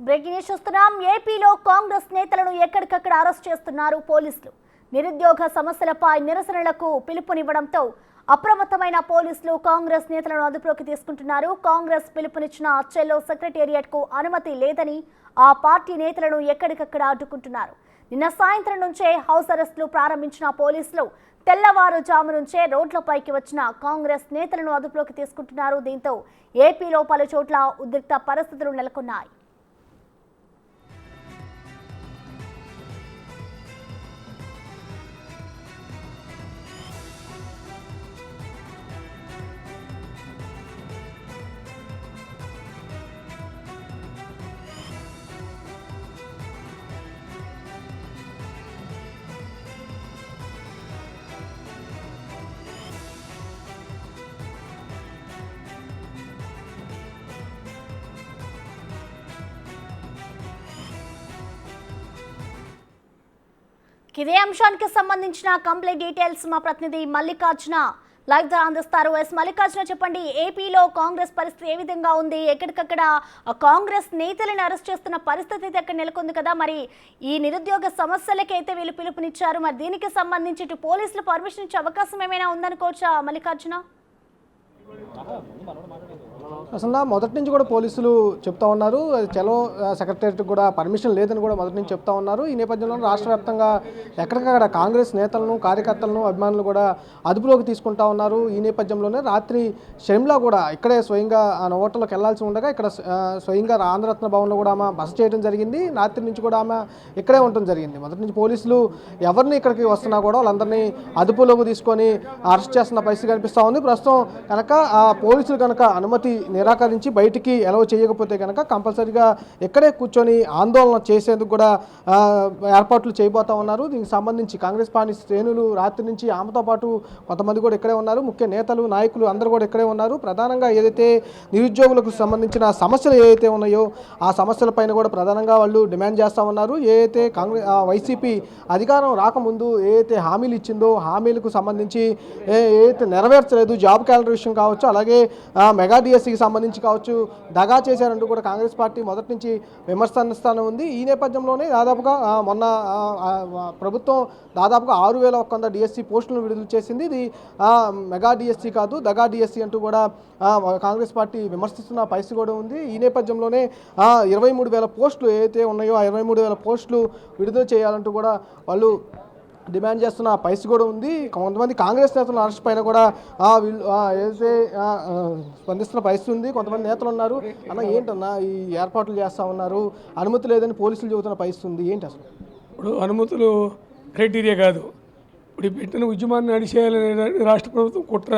Breaking news చూస్తున్నాం. ఏపీలో కాంగ్రెస్ నేతలను ఎక్కడికక్కడ అరెస్ట్ చేస్తున్నారు పోలీసులు. నిరుద్యోగ సమస్యలపై నిరసనలకు పిలుపునివ్వడంతో అప్రమత్తమైన పోలీసులు కాంగ్రెస్ నేతలను అదుపులోకి తీసుకుంటున్నారు. కాంగ్రెస్ పిలుపునిచ్చిన చెల్లో సెక్రటేరియట్ కు అనుమతి లేదని ఆ పార్టీ నేతలను ఎక్కడికక్కడ అడ్డుకుంటున్నారు. నిన్న సాయంత్రం నుంచే హౌస్ అరెస్టులు ప్రారంభించిన పోలీసులు తెల్లవారుజాము నుంచే రోడ్లపైకి వచ్చిన కాంగ్రెస్ నేతలను అదుపులోకి తీసుకుంటున్నారు. దీంతో ఏపీలో పలు చోట్ల ఉద్రిక్త పరిస్థితులు నెలకొన్నాయి. ఇదే అంశానికి సంబంధించిన కంప్లీట్ డీటెయిల్స్ మా ప్రతినిధి మల్లికార్జున లైవ్ ద్వారా అందిస్తారు. మల్లికార్జున, చెప్పండి, ఏపీలో కాంగ్రెస్ పరిస్థితి ఏ విధంగా ఉంది? ఎక్కడికక్కడ కాంగ్రెస్ నేతలను అరెస్ట్ చేస్తున్న పరిస్థితి అయితే అక్కడ నెలకొంది కదా. మరి ఈ నిరుద్యోగ సమస్యలకైతే వీళ్ళు పిలుపునిచ్చారు. మరి దీనికి సంబంధించి ఇటు పోలీసులు పర్మిషన్ ఇచ్చే అవకాశం ఏమైనా ఉందనుకోవచ్చా మల్లికార్జున? అసలు మొదటి నుంచి కూడా పోలీసులు చెప్తా ఉన్నారు, చలో సెక్రటేరియట్ కూడా పర్మిషన్ లేదని కూడా మొదటి నుంచి చెప్తా ఉన్నారు. ఈ నేపథ్యంలో రాష్ట్ర వ్యాప్తంగా ఎక్కడికక్కడ కాంగ్రెస్ నేతలను, కార్యకర్తలను, అభిమానులు కూడా అదుపులోకి తీసుకుంటా ఉన్నారు. ఈ నేపథ్యంలోనే రాత్రి షర్మిల కూడా ఇక్కడే స్వయంగా హోటల్లోకి వెళ్లాల్సి ఉండగా ఇక్కడ స్వయంగా ఆంధ్రరత్న భవన్లో కూడా ఆమె బస చేయడం జరిగింది. రాత్రి నుంచి కూడా ఆమె ఇక్కడే ఉండడం జరిగింది. మొదటి నుంచి పోలీసులు ఎవరిని ఇక్కడికి వస్తున్నా కూడా వాళ్ళందరినీ అదుపులోకి తీసుకొని అరెస్ట్ చేస్తున్న పరిస్థితి కనిపిస్తూ ఉంది. ప్రస్తుతం కనుక ఆ పోలీసులు కనుక అనుమతి నిరాకరించి బయటికి ఎలవ్ చేయకపోతే కనుక కంపల్సరీగా ఇక్కడే కూర్చొని ఆందోళన చేసేందుకు కూడా ఏర్పాట్లు చేయబోతా ఉన్నారు. దీనికి సంబంధించి కాంగ్రెస్ పార్టీ శ్రేణులు రాత్రి నుంచి ఆమెతో పాటు కొంతమంది కూడా ఇక్కడే ఉన్నారు. ముఖ్య నేతలు, నాయకులు అందరూ కూడా ఇక్కడే ఉన్నారు. ప్రధానంగా ఏదైతే నిరుద్యోగులకు సంబంధించిన సమస్యలు ఏవైతే ఉన్నాయో ఆ సమస్యలపైన కూడా ప్రధానంగా వాళ్ళు డిమాండ్ చేస్తూ ఉన్నారు. ఏదైతే వైసీపీ అధికారం రాకముందు ఏదైతే హామీలు ఇచ్చిందో హామీలకు సంబంధించి ఏదైతే నెరవేర్చలేదు, జాబ్ క్యాలెండర్ విషయం కావచ్చు, అలాగే మెగా డిఎస్సికి సంబంధించి కావచ్చు, దగా చేశారంటూ కూడా కాంగ్రెస్ పార్టీ మొదటి నుంచి విమర్శిస్తానే ఉంది. ఈ నేపథ్యంలోనే దాదాపుగా మొన్న ప్రభుత్వం దాదాపుగా 6,100 డిఎస్సి పోస్టులను విడుదల చేసింది. ఇది మెగా డిఎస్సి కాదు, దగా డిఎస్సి అంటూ కూడా కాంగ్రెస్ పార్టీ విమర్శిస్తున్న పరిస్థితి కూడా ఉంది. ఈ నేపథ్యంలోనే 23,000 పోస్టులు ఏవైతే ఉన్నాయో ఆ 23,000 పోస్టులు విడుదల చేయాలంటూ కూడా వాళ్ళు డిమాండ్ చేస్తున్న పరిస్థితి కూడా ఉంది. కొంతమంది కాంగ్రెస్ నేతల అరెస్ట్ పైన కూడా వీళ్ళు ఏదైతే స్పందిస్తున్న పరిస్థితి ఉంది. కొంతమంది నేతలు ఉన్నారు, అన్న ఏంటన్నా ఈ ఏర్పాట్లు చేస్తూ ఉన్నారు, అనుమతి లేదని పోలీసులు చెబుతున్న పరిస్థితి ఉంది, ఏంటి అసలు? ఇప్పుడు అనుమతులు క్రైటీరియా కాదు, ఇప్పుడు పెట్టిన ఉద్యమాన్ని అడిచేయాలనే రాష్ట్ర ప్రభుత్వం కుట్ర.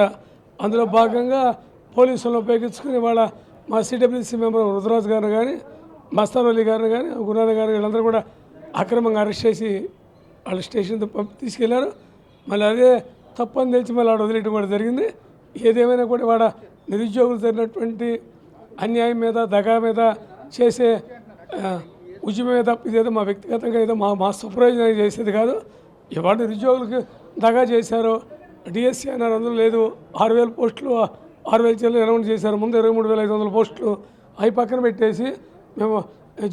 అందులో భాగంగా పోలీసులను ఉపయోగించుకుని వాళ్ళ మా సిడబ్ల్యూసీ మెంబర్ రుద్రరాజు గారిని కానీ, మస్తాన్ అలీ గారిని కానీ, గురునాథ్ గారిని వీళ్ళందరూ కూడా అక్రమంగా అరెస్ట్ చేసి వాళ్ళ స్టేషన్ తీసుకెళ్లారు. మళ్ళీ అదే తప్పని తెలిసి మళ్ళీ ఆడ వదిలేయడం కూడా జరిగింది. ఏదేమైనా కూడా వాడ నిరుద్యోగులు జరిగినటువంటి అన్యాయం మీద, దగా మీద చేసే ఉద్యమం మీద ఇదేదో మా వ్యక్తిగతంగా ఏదో మా సుప్రయోజనం చేసేది కాదు. ఇవాళ నిరుద్యోగులకు దగా చేశారు. డిఎస్సి అన్నారు, అందులో లేదు. 6,000 పోస్టులు 6,000 చెల్లు అనౌన్స్ చేశారు. ముందు 23,500 పోస్టులు అవి పక్కన పెట్టేసి మేము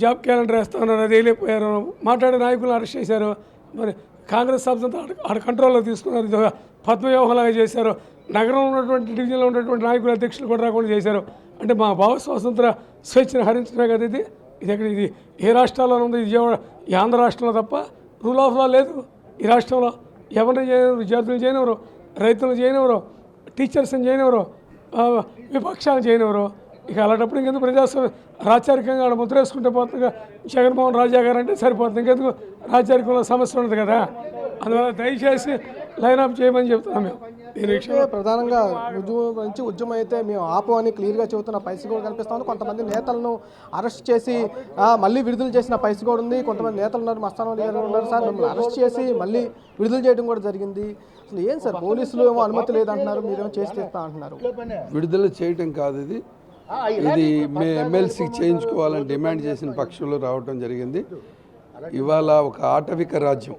జాబ్ క్యాలెండర్ వేస్తామన్నారు, అది వేయలేకపోయారు. మాట్లాడే నాయకులను అరెస్ట్ చేశారు. మరి కాంగ్రెస్ సభ్యులతో ఆడ కంట్రోల్లో తీసుకున్నారు. ఇది పద్మవ్యూహంలాగా చేశారు. నగరంలో ఉన్నటువంటి డివిజన్లో ఉన్నటువంటి నాయకుల అధ్యక్షులు కూడా రాకుండా చేశారు. అంటే మా భావ స్వాతంత్ర స్వేచ్ఛను హరించడమే కదా ఇది. ఇది ఏ రాష్ట్రాల్లో ఉంది? విజయవాడ ఈ ఆంధ్ర రాష్ట్రంలో తప్ప రూల్ ఆఫ్ లా లేదు ఈ రాష్ట్రంలో. ఎవరిని చేయనివ్వరు, విద్యార్థులు చేయనివ్వరు, రైతులు చేయనివ్వరు, టీచర్స్ని చేయనివ్వరు, విపక్షాలు చేయనివ్వరు. ఇక అలాంటప్పుడు ఇంకెందుకు ప్రజాస్వామ్యం రాచరికంగా ఆడ ముద్ర వేసుకుంటే పోతుందిగా. జగన్మోహన్ రాజా గారు అంటే సరిపోతుంది, ఇంకెందుకు రాచరికంలో సమస్య ఉండదు కదా. అందువల్ల దయచేసి లైన్ అప్ చేయమని చెప్తున్నాం మేము. ఈ విషయంలో ప్రధానంగా ఉద్యమం అయితే మేము ఆపు అని క్లియర్గా చెబుతున్న పరిస్థితి కూడా కనిపిస్తుంది. కొంతమంది నేతలను అరెస్ట్ చేసి మళ్ళీ విడుదల చేసిన పరిస్థితి కూడా ఉంది. కొంతమంది నేతలు ఉన్నారు, మస్తాన్ అలీ గారు ఉన్నారు, సార్ మిమ్మల్ని అరెస్ట్ చేసి మళ్ళీ విడుదల చేయడం కూడా జరిగింది. అసలు ఏం సార్, పోలీసులు ఏమో అనుమతి లేదంటున్నారు, మీరేమో చేసి తెస్తా అంటున్నారు. విడుదల చేయటం కాదు, ఇది ఎమ్మెల్సీకి చేయించుకోవాలని డిమాండ్ చేసిన పక్షంలో రావడం జరిగింది. ఇవాళ ఒక ఆటవిక రాజ్యం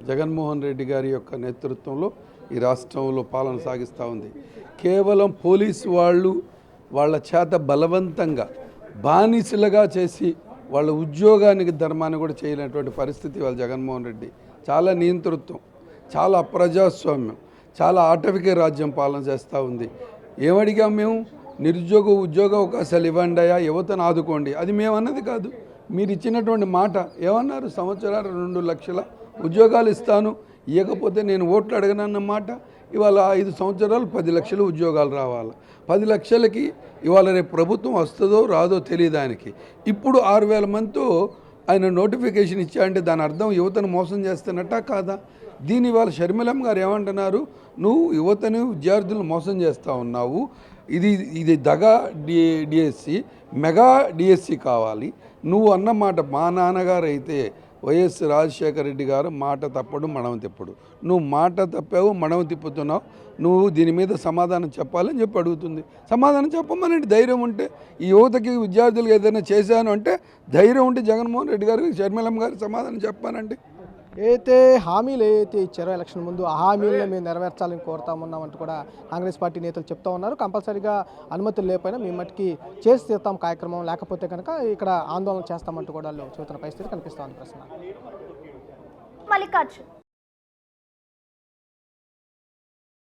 జగన్మోహన్ రెడ్డి గారి యొక్క నేతృత్వంలో ఈ రాష్ట్రంలో పాలన సాగిస్తూ ఉంది. కేవలం పోలీసు వాళ్ళు వాళ్ళ చేత బలవంతంగా బానిసలుగా చేసి వాళ్ళ ఉద్యోగానికి ధర్మాన్ని కూడా చేయలేనటువంటి పరిస్థితి వాళ్ళ జగన్మోహన్ రెడ్డి. చాలా నియంతృత్వం, చాలా అప్రజాస్వామ్యం, చాలా ఆటవిక రాజ్యం పాలన చేస్తూ ఉంది. ఏమడిగాం మేము? ఉద్యోగ అవకాశాలు ఇవ్వండి అయ్యా, యువతను ఆదుకోండి. అది మేము అన్నది కాదు, మీరు ఇచ్చినటువంటి మాట. ఏమన్నారు? సంవత్సరాలు 2 లక్షల ఉద్యోగాలు ఇస్తాను, ఇవ్వకపోతే నేను ఓట్లు అడగనన్న మాట. ఇవాళ 5 సంవత్సరాలు 10 లక్షల ఉద్యోగాలు రావాలి. 10 లక్షలకి ఇవాళ రేపు ప్రభుత్వం వస్తుందో రాదో తెలియదానికి ఇప్పుడు 6,000 మందితో ఆయన నోటిఫికేషన్ ఇచ్చా అంటే దాని అర్థం యువతను మోసం చేస్తున్నట్టా కాదా? దీని ఇవాళ షర్మిలమ్మ గారు ఏమంటున్నారు? నువ్వు యువతని విద్యార్థులను మోసం చేస్తూ ఉన్నావు, ఇది దగా డిఎస్సి, మెగా డిఎస్సి కావాలి. నువ్వు అన్నమాట మా నాన్నగారు అయితే వైఎస్ రాజశేఖర రెడ్డి గారు మాట తప్పడు మడమ తిప్పడు. నువ్వు మాట తప్పావు, మడమ తిప్పుతున్నావు. నువ్వు దీని మీద సమాధానం చెప్పాలని చెప్పి అడుగుతుంది. సమాధానం చెప్పమనండి ధైర్యం ఉంటే. ఈ యువతకి విద్యార్థులకు ఏదైనా చేశాను అంటే ధైర్యం ఉంటే జగన్మోహన్ రెడ్డి గారికి, షర్మిలమ్మ గారికి సమాధానం చెప్పానండి. ఏదైతే హామీలు ఇచ్చారో ఎలక్షన్ ముందు ఆ హామీలను మేము నెరవేర్చాలని కోరుతామన్నామంటూ కూడా కాంగ్రెస్ పార్టీ నేతలు చెప్తా ఉన్నారు. కంపల్సరీగా అనుమతులు లేకపోయినా మేము మట్టికి చేసి తీస్తాం కార్యక్రమం, లేకపోతే కనుక ఇక్కడ ఆందోళన చేస్తామంటూ కూడా చెబుతున్న పరిస్థితి కనిపిస్తోంది. ప్రశ్న మల్లికార్జున్